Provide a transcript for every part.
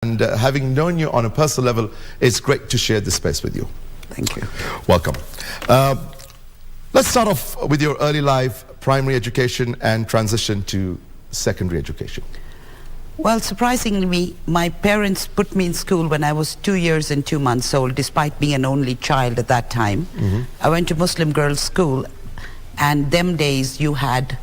And having known you on a personal level, it's great to share this space with you. Thank you. Welcome. Let's start off with your early life, primary education, and transition to secondary education. Well, surprisingly, my parents put me in school when I was 2 years and 2 months old, despite being an only child at that time. I went to Muslim girls' school, and them days you had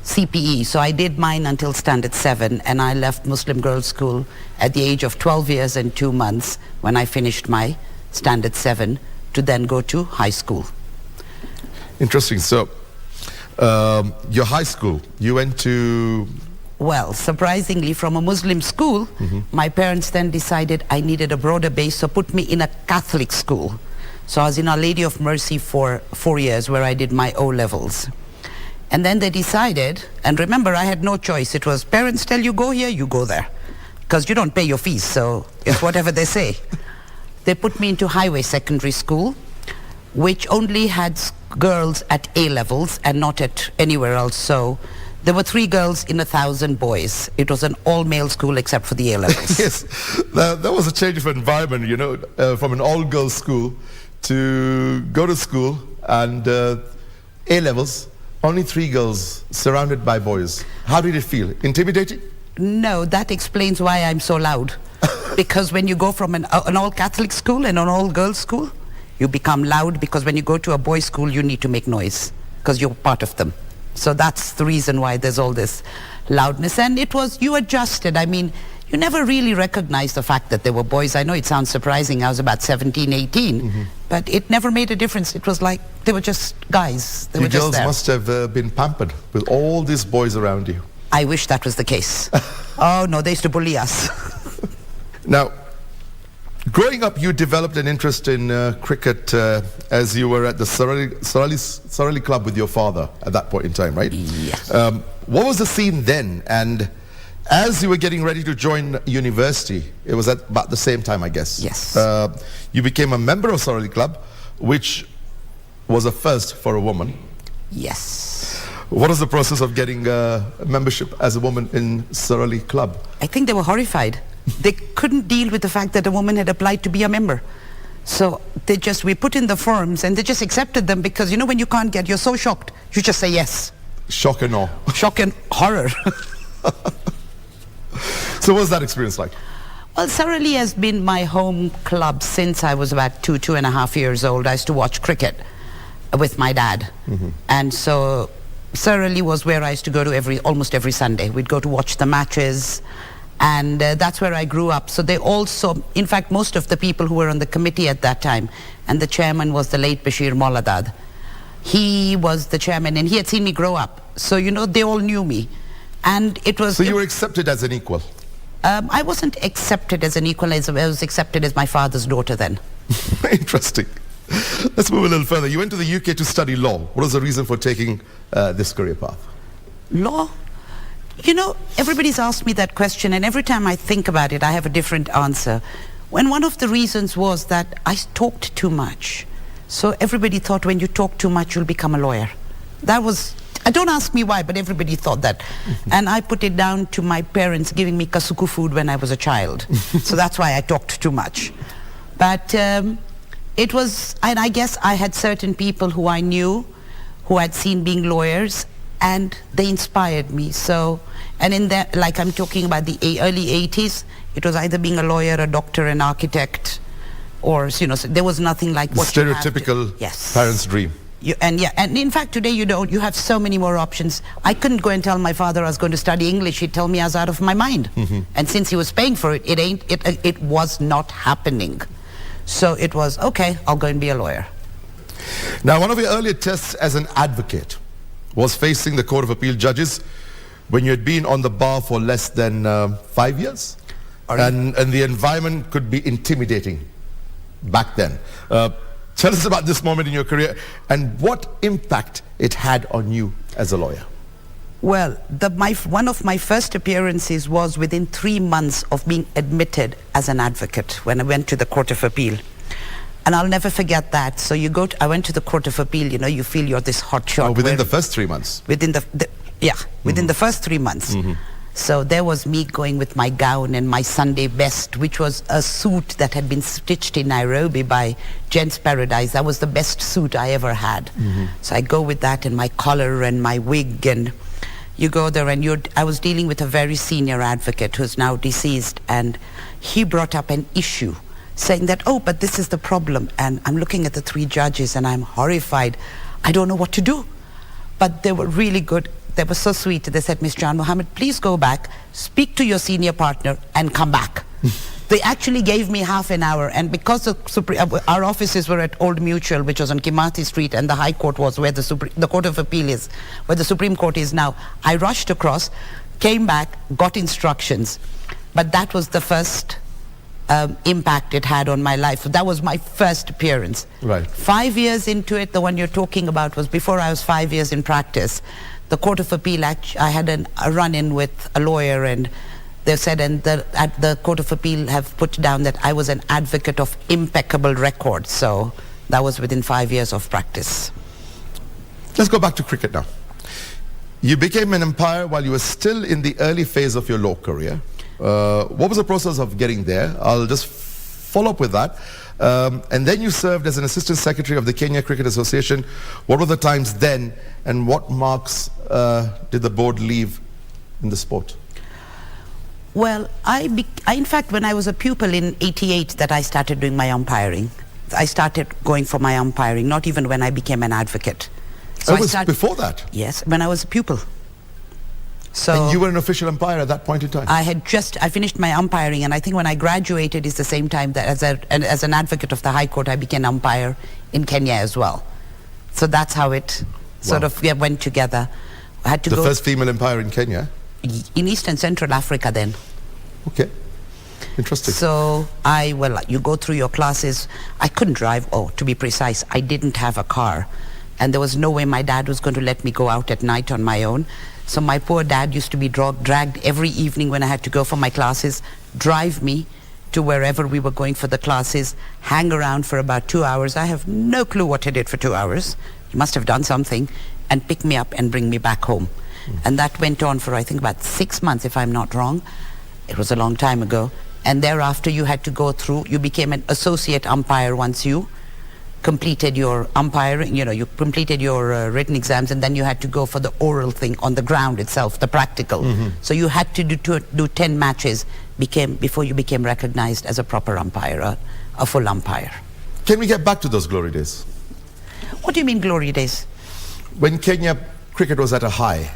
CPE, so I did mine until standard 7, and I left Muslim girls' school at the age of 12 years and 2 months when I finished my standard 7 to then go to high school. Interesting. So, your high school, you went to... Well, surprisingly, from a Muslim school, my parents then decided I needed a broader base, so put me in a Catholic school. So I was in Our Lady of Mercy for 4 years, where I did my O-levels. And then they decided, and remember, I had no choice. It was parents tell you go here, you go there. Because you don't pay your fees, so it's whatever they say. They put me into Highway Secondary School, which only had girls at A-levels and not at anywhere else. So there were 3 girls in 1,000 boys. It was an all-male school except for the A-levels. Yes, that was a change of environment, you know, from an all-girls school to go to school and A-levels. Only 3 girls surrounded by boys. How did it feel? Intimidating? No, that explains why I'm so loud. Because when you go from an all-Catholic school and an all-girls school, you become loud, because when you go to a boys' school, you need to make noise because you're part of them. So that's the reason why there's all this loudness. And it was, you adjusted. I mean, you never really recognized the fact that there were boys. I know it sounds surprising. I was about 17, 18. But it never made a difference. It was like they were just guys. They were just there. You girls must have been pampered with all these boys around you. I wish that was the case. Oh, no, they used to bully us. Now, growing up, you developed an interest in cricket as you were at the Sarali Club with your father at that point in time, right? Yes. What was the scene then? And as you were getting ready to join university, it was at about the same time, I guess. Yes. You became a member of Sarali Club, which was a first for a woman. Yes. What was the process of getting membership as a woman in Sarali Club? I think they were horrified. They couldn't deal with the fact that a woman had applied to be a member. So we put in the forms and they just accepted them, because, you know, when you can't get, you're so shocked, you just say yes. Shock and awe. Shock and horror. So what was that experience like? Well, Sarali has been my home club since I was about 2.5 years old. I used to watch cricket with my dad. And so Sarali was where I used to go to almost every Sunday. We'd go to watch the matches. And that's where I grew up. So they also, in fact, most of the people who were on the committee at that time, and the chairman was the late Bashir Mauladad. He was the chairman, and he had seen me grow up. So, you know, they all knew me. And it was... So you were accepted as an equal? I wasn't accepted as an equal. I was accepted as my father's daughter then. Interesting. Let's move a little further. You went to the UK to study law. What was the reason for taking this career path? Law? You know, everybody's asked me that question, and every time I think about it, I have a different answer. When one of the reasons was that I talked too much. So everybody thought when you talk too much, you'll become a lawyer. That was, don't ask me why, but everybody thought that. And I put it down to my parents giving me kasuku food when I was a child. So that's why I talked too much. But it was, and I guess I had certain people who I knew, who I'd seen being lawyers, and they inspired me. So, and in that, like I'm talking about the early 80s, it was either being a lawyer, a doctor, an architect, or, you know, so there was nothing like what stereotypical parents' dream. And in fact, today you have so many more options. I couldn't go and tell my father I was going to study English. He'd tell me I was out of my mind. And since he was paying for it, it was not happening. So it was, okay, I'll go and be a lawyer. Now, one of your earlier tests as an advocate was facing the Court of Appeal judges when you had been on the bar for less than 5 years. And the environment could be intimidating back then. Tell us about this moment in your career and what impact it had on you as a lawyer. Well, one of my first appearances was within 3 months of being admitted as an advocate when I went to the Court of Appeal. And I'll never forget that. So I went to the Court of Appeal, you know, you feel you're this hot shot. Oh, within the first 3 months? Within the first 3 months. So there was me going with my gown and my Sunday best, which was a suit that had been stitched in Nairobi by Gents Paradise. That was the best suit I ever had. So I go with that and my collar and my wig, and you go there, and I was dealing with a very senior advocate who's now deceased, and he brought up an issue saying that, oh, but this is the problem. And I'm looking at the three judges and I'm horrified. I don't know what to do. But they were really good. They were so sweet. They said, Miss Jan Mohammed, please go back, speak to your senior partner, and come back. They actually gave me half an hour, and because our offices were at Old Mutual, which was on Kimathi Street, and the High Court was where the Court of Appeal is, where the Supreme Court is now, I rushed across, came back, got instructions. But that was the first impact it had on my life. That was my first appearance. Right. 5 years into it, the one you're talking about was before I was 5 years in practice. The Court of Appeal, I had a run-in with a lawyer, and they said, and the Court of Appeal have put down that I was an advocate of impeccable record. So that was within 5 years of practice. Let's go back to cricket now. You became an umpire while you were still in the early phase of your law career. What was the process of getting there? I'll just follow up with that. And then you served as an assistant secretary of the Kenya Cricket Association. What were the times then, and what marks did the board leave in the sport? Well, in fact, when I was a pupil in '88 that I started doing my umpiring. I started going for my umpiring, not even when I became an advocate. So it was before that? Yes, when I was a pupil. So and you were an official umpire at that point in time? I finished my umpiring, and I think when I graduated is the same time that as an advocate of the High Court, I became umpire in Kenya as well. So that's how it sort of went together. I had to go... The first female umpire in Kenya? In East and Central Africa then. Okay. Interesting. So you go through your classes. I couldn't drive. Oh, to be precise, I didn't have a car. And there was no way my dad was going to let me go out at night on my own. So my poor dad used to be dragged every evening when I had to go for my classes, drive me to wherever we were going for the classes, hang around for about 2 hours. I have no clue what he did for 2 hours. He must have done something, and pick me up and bring me back home. And that went on for, I think, about 6 months, if I'm not wrong. It was a long time ago. And thereafter, you had to go through, you became an associate umpire once you completed your umpiring, you completed your written exams, and then you had to go for the oral thing on the ground itself, the practical. So you had to do 10 matches before you became recognized as a proper umpire, a full umpire. Can we get back to those glory days? What do you mean glory days? When Kenya cricket was at a high,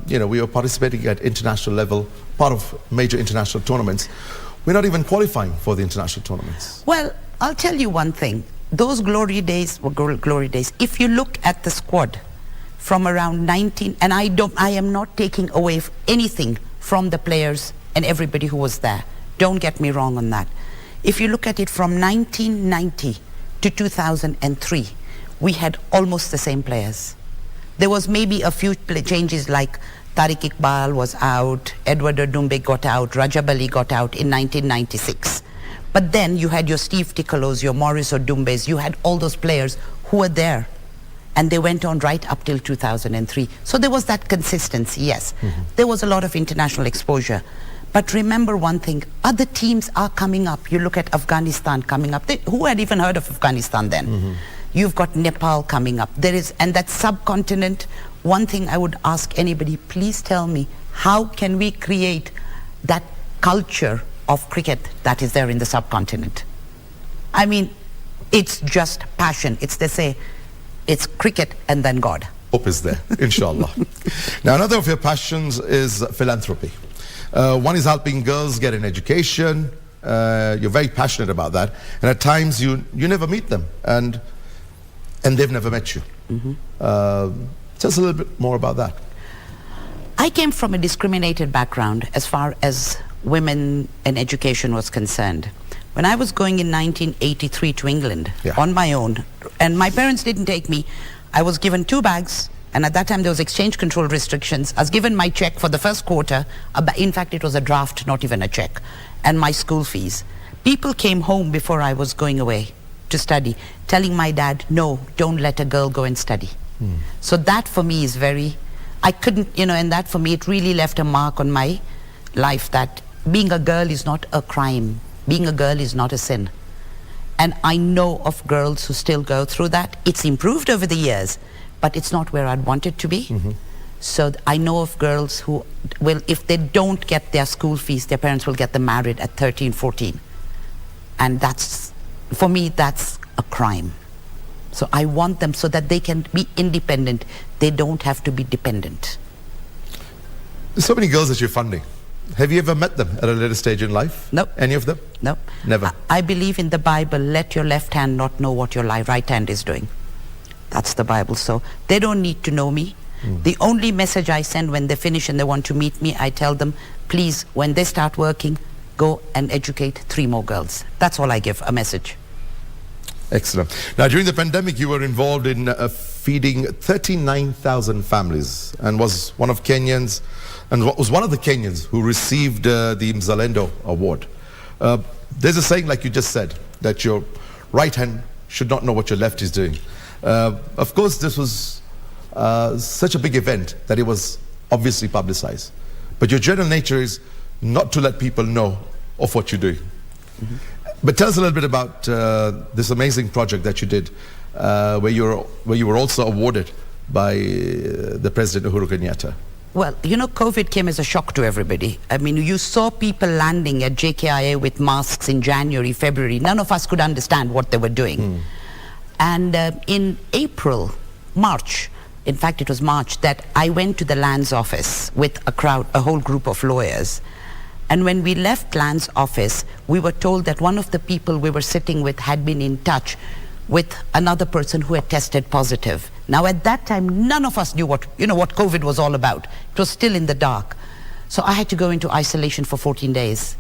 we were participating at international level, part of major international tournaments. We're not even qualifying for the international tournaments. Well, I'll tell you one thing. Those glory days were glory days. If you look at the squad from around 19, and I am not taking away anything from the players and everybody who was there. Don't get me wrong on that. If you look at it from 1990 to 2003, we had almost the same players. There was maybe a few changes, like Tariq Iqbal was out, Edward Odumbe got out, Rajab Ali got out in 1996. But then you had your Steve Tickolos, your Maurice Odumbes, you had all those players who were there. And they went on right up till 2003. So there was that consistency, yes. There was a lot of international exposure. But remember one thing, other teams are coming up. You look at Afghanistan coming up. Who had even heard of Afghanistan then? You've got Nepal coming up. And that subcontinent, one thing I would ask anybody, please tell me, how can we create that culture of cricket that is there in the subcontinent? I mean, it's just passion. They say, it's cricket and then God. Hope is there, inshallah. Now, another of your passions is philanthropy. One is helping girls get an education. You're very passionate about that. And at times, you never meet them. And they've never met you. Tell us a little bit more about that. I came from a discriminated background as far as women and education was concerned. When I was going in 1983 to England on my own, and my parents didn't take me, I was given 2 bags, and at that time there was exchange control restrictions. I was given my check for the first quarter. In fact, it was a draft, not even a check, and my school fees. People came home before I was going away to study, telling my dad, no, don't let a girl go and study. So that for me is very I couldn't, and that for me, it really left a mark on my life that being a girl is not a crime. Being a girl is not a sin. And I know of girls who still go through that. It's improved over the years, but it's not where I'd want it to be. So I know of girls who will, if they don't get their school fees, their parents will get them married at 13, 14. And that's, for me, that's a crime. So I want them so that they can be independent. They don't have to be dependent. There's so many girls that you're funding. Have you ever met them at a later stage in life? No. Any of them? No. Never? I believe in the Bible, let your left hand not know what your right hand is doing. That's the Bible. So they don't need to know me. The only message I send when they finish and they want to meet me, I tell them, please, when they start working, go and educate 3 more girls. That's all I give, a message. Excellent. Now, during the pandemic, you were involved in feeding 39,000 families and was one of the Kenyans who received the Mzalendo Award. There's a saying, like you just said, that your right hand should not know what your left is doing. Of course, this was such a big event that it was obviously publicized. But your general nature is not to let people know of what you're doing. But tell us a little bit about this amazing project that you did, where you were also awarded by the President Uhuru Kenyatta. Well, COVID came as a shock to everybody. I mean, you saw people landing at JKIA with masks in January, February. None of us could understand what they were doing. And in March, in fact, it was March, that I went to the Lands Office with a whole group of lawyers. And when we left Lands Office, we were told that one of the people we were sitting with had been in touch with another person who had tested positive. Now, at that time, none of us knew what COVID was all about. It was still in the dark. So I had to go into isolation for 14 days.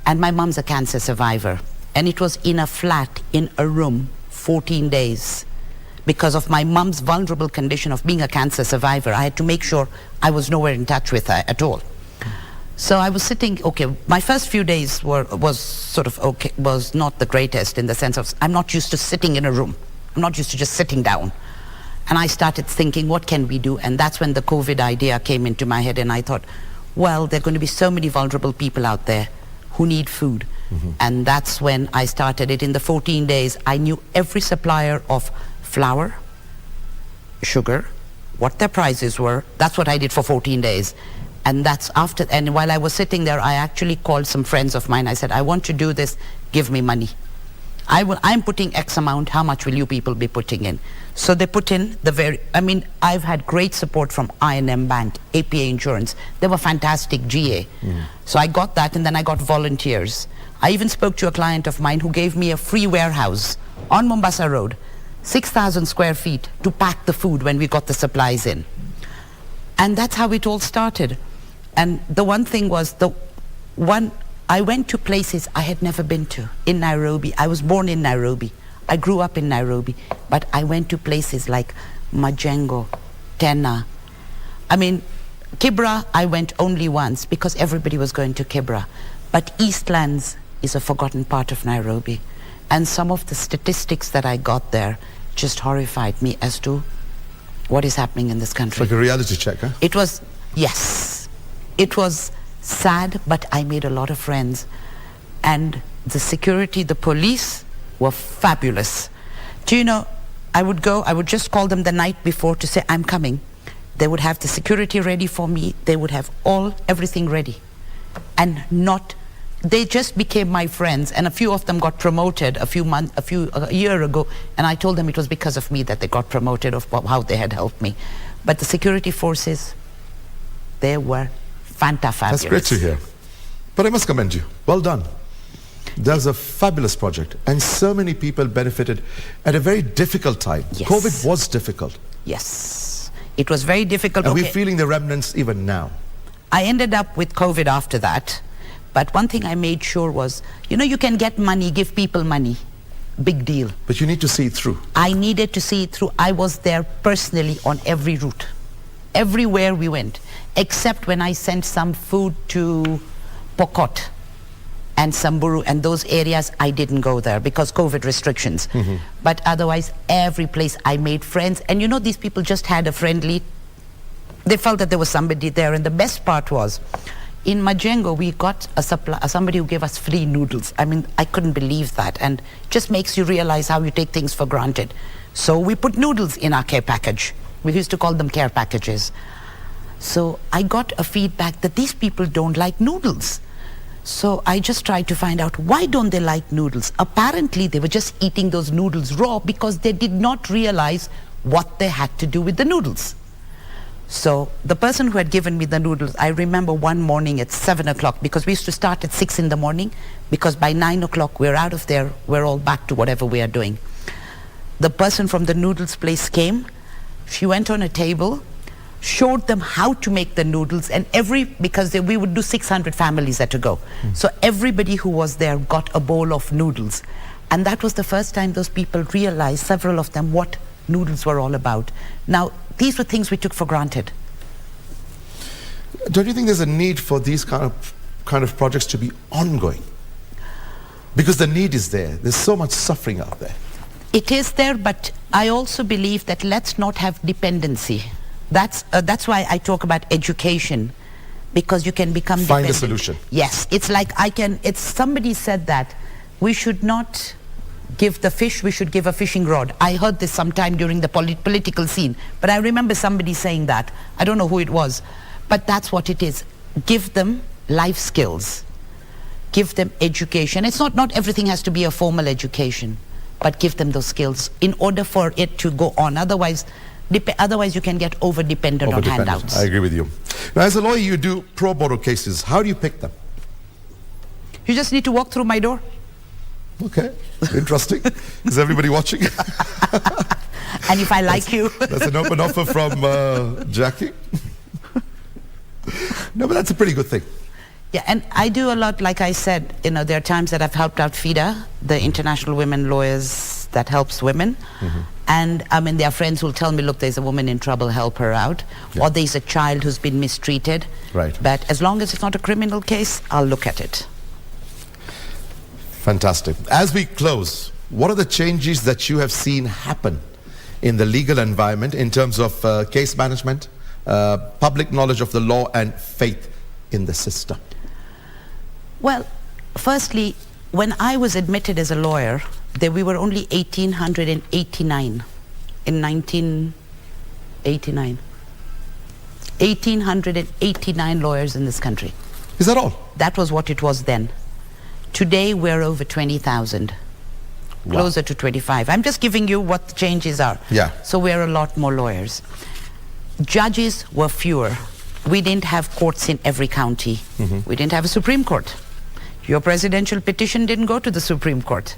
And my mom's a cancer survivor. And it was in a flat, in a room, 14 days. Because of my mom's vulnerable condition of being a cancer survivor, I had to make sure I was nowhere in touch with her at all. So I was sitting, my first few days was not the greatest, in the sense of, I'm not used to sitting in a room. I'm not used to just sitting down. And I started thinking, what can we do? And that's when the COVID idea came into my head, and I thought, well, there are going to be so many vulnerable people out there who need food. And that's when I started it. In the 14 days, I knew every supplier of flour, sugar, what their prices were. That's what I did for 14 days. And and while I was sitting there, I actually called some friends of mine. I said, I want to do this, give me money. I'm putting X amount, how much will you people be putting in? So they put in I've had great support from I&M Bank, APA Insurance. They were fantastic, GA. So I got that, and then I got volunteers. I even spoke to a client of mine who gave me a free warehouse on Mombasa Road, 6,000 square feet, to pack the food when we got the supplies in. And that's how it all started. And the one thing was, I went to places I had never been to in Nairobi. I was born in Nairobi. I grew up in Nairobi. But I went to places like Majengo, Tena. Kibra, I went only once because everybody was going to Kibra. But Eastlands is a forgotten part of Nairobi. And some of the statistics that I got there just horrified me as to what is happening in this country. It's like a reality check, huh? It was, yes. It was sad, but I made a lot of friends. And the security, the police were fabulous. Do you know, I would just call them the night before to say, I'm coming. They would have the security ready for me. They would have everything ready. And they just became my friends, and a few of them got promoted a year ago, and I told them it was because of me that they got promoted, of how they had helped me. But the security forces, they were fabulous. That's great to hear. But I must commend you. Well done. That was a fabulous project, and so many people benefited at a very difficult time. Yes. COVID was difficult. Yes, it was very difficult. And we're feeling the remnants even now. I ended up with COVID after that. But one thing I made sure was, you can get money, give people money. Big deal. But you need to see it through. I needed to see it through. I was there personally on every route. Everywhere we went. Except when I sent some food to Pokot and Samburu and those areas, I didn't go there because COVID restrictions. But otherwise, every place I made friends. And these people just had a friendly they felt that there was somebody there. And the best part was, in Majengo, we got somebody who gave us free noodles. I mean, I couldn't believe that. And just makes you realize how you take things for granted. So we put noodles in our care package. We used to call them care packages. So I got a feedback that these people don't like noodles. So I just tried to find out, why don't they like noodles? Apparently, they were just eating those noodles raw because they did not realize what they had to do with the noodles. So the person who had given me the noodles, I remember one morning at 7 o'clock, because we used to start at 6 in the morning, because by 9 o'clock we're out of there, we're all back to whatever we are doing. The person from the noodles place came, she went on a table, showed them how to make the noodles, and because we would do 600 families at a go. So everybody who was there got a bowl of noodles. And that was the first time those people realized, several of them, what noodles were all about. Now, these were things we took for granted. Don't you think there's a need for these kind of projects to be ongoing? Because the need is there. There's so much suffering out there. It is there, but I also believe that let's not have dependency. That's why I talk about education, because you can become Find dependent. a solution. Yes, it's like somebody said that we should not give the fish, we should give a fishing rod. I heard this sometime during the political scene, but I remember somebody saying that. I don't know who it was, but that's what it is. Give them life skills. Give them education. It's not everything has to be a formal education, but give them those skills in order for it to go on. Otherwise you can get over-dependent on handouts. I agree with you. Now, as a lawyer, you do pro bono cases. How do you pick them? You just need to walk through my door. Okay, interesting. Is everybody watching? And if I like you. That's an open offer from Jackie. No, but that's a pretty good thing. Yeah, and I do a lot, like I said, there are times that I've helped out FIDA, the International Women Lawyers that helps women. And there are friends who will tell me, look, there's a woman in trouble, help her out. Yeah. Or there's a child who's been mistreated. Right. But as long as it's not a criminal case, I'll look at it. Fantastic. As we close, what are the changes that you have seen happen in the legal environment in terms of case management, public knowledge of the law, and faith in the system? Well, firstly, when I was admitted as a lawyer, we were only 1,889 in 1989. 1,889 lawyers in this country. Is that all? That was what it was then. Today, we're over 20,000. Wow. Closer to 25. I'm just giving you what the changes are. Yeah. So we're a lot more lawyers. Judges were fewer. We didn't have courts in every county. We didn't have a Supreme Court. Your presidential petition didn't go to the Supreme Court.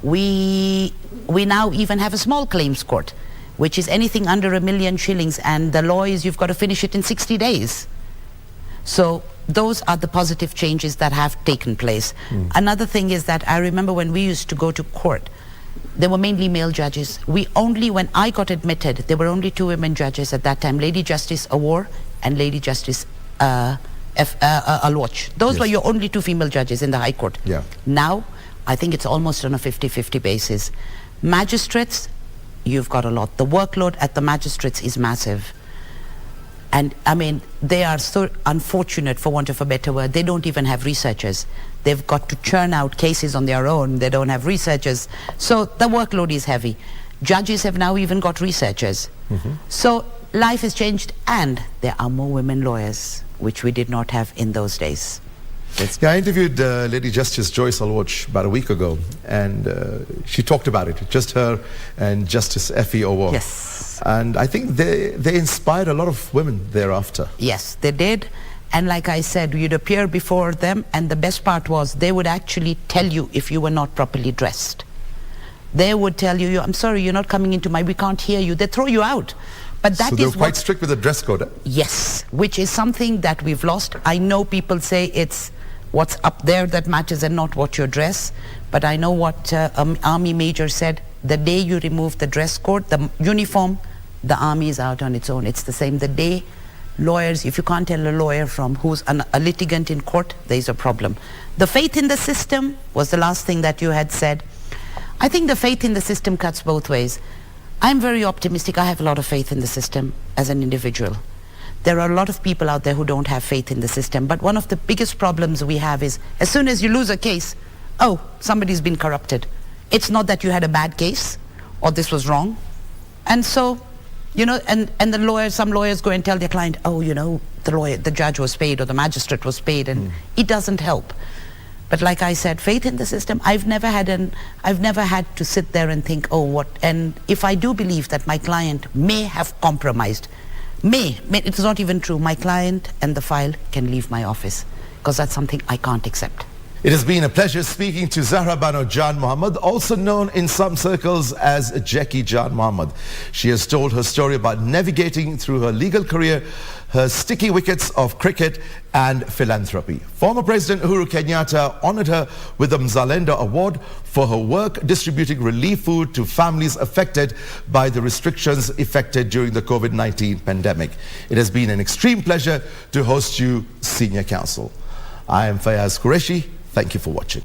We now even have a small claims court, which is anything under $1 million shillings, and the law is you've got to finish it in 60 days. So those are the positive changes that have taken place. Another thing is that I remember when we used to go to court, there were mainly male judges. When I got admitted, there were only 2 women judges at that time, Lady Justice Awar and Lady Justice Alwatch. Those were your only 2 female judges in the High Court. Yeah. Now, I think it's almost on a 50-50 basis. Magistrates, you've got a lot. The workload at the magistrates is massive. And they are so unfortunate, for want of a better word. They don't even have researchers. They've got to churn out cases on their own. They don't have researchers. So the workload is heavy. Judges have now even got researchers. So life has changed, and there are more women lawyers, which we did not have in those days. Yeah, I interviewed Lady Justice Joyce Alwatch about a week ago, and she talked about it, just her and Justice Effie Owo. Yes. And I think they inspired a lot of women thereafter. Yes, they did. And like I said, you'd appear before them, and the best part was they would actually tell you if you were not properly dressed. They would tell you, I'm sorry, you're not coming into we can't hear you. They throw you out. But that so they're quite strict with the dress code. Yes, which is something that we've lost. I know people say it's what's up there that matters and not what you dress. But I know what Army Major said. The day you remove the dress code, the uniform, the Army is out on its own. It's the same. The day lawyers, if you can't tell a lawyer from who's a litigant in court, there's a problem. The faith in the system was the last thing that you had said. I think the faith in the system cuts both ways. I'm very optimistic. I have a lot of faith in the system as an individual. there are a lot of people out there who don't have faith in the system. But one of the biggest problems we have is, as soon as you lose a case, oh, somebody's been corrupted. It's not that you had a bad case or this was wrong. And so, you know, and the lawyers, some lawyers go and tell their client, oh, you know, the judge was paid or the magistrate was paid, and it doesn't help. But like I said, faith in the system, I've never had to sit there and think, oh, what, and if I do believe that my client may have compromised, it's not even true, my client and the file can leave my office, because that's something I can't accept. It has been a pleasure speaking to Zahra Bano Jan Mohammed, also known in some circles as Jackie Jan Mohammed. She has told her story about navigating through her legal career, her sticky wickets of cricket and philanthropy. Former President Uhuru Kenyatta honored her with the Mzalendo Award for her work distributing relief food to families affected by the restrictions effected during the COVID-19 pandemic. It has been an extreme pleasure to host you, Senior Counsel. I am Fayazz Qureshi. Thank you for watching.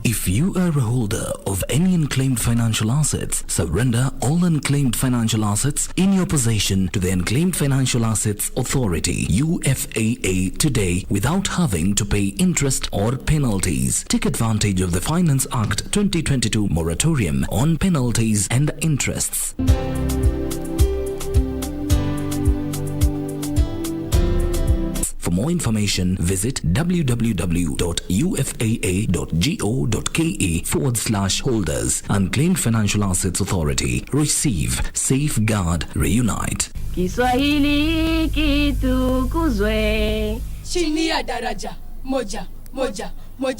If you are a holder of any unclaimed financial assets, surrender all unclaimed financial assets in your possession to the Unclaimed Financial Assets Authority UFAA today without having to pay interest or penalties. Take advantage of the Finance Act 2022 moratorium on penalties and interests. For more information, visit www.ufaa.go.ke/holders. Unclaimed Financial Assets Authority. Receive, safeguard, reunite. Kiswahili kitukuzwe chini ya daraja moja moja moja.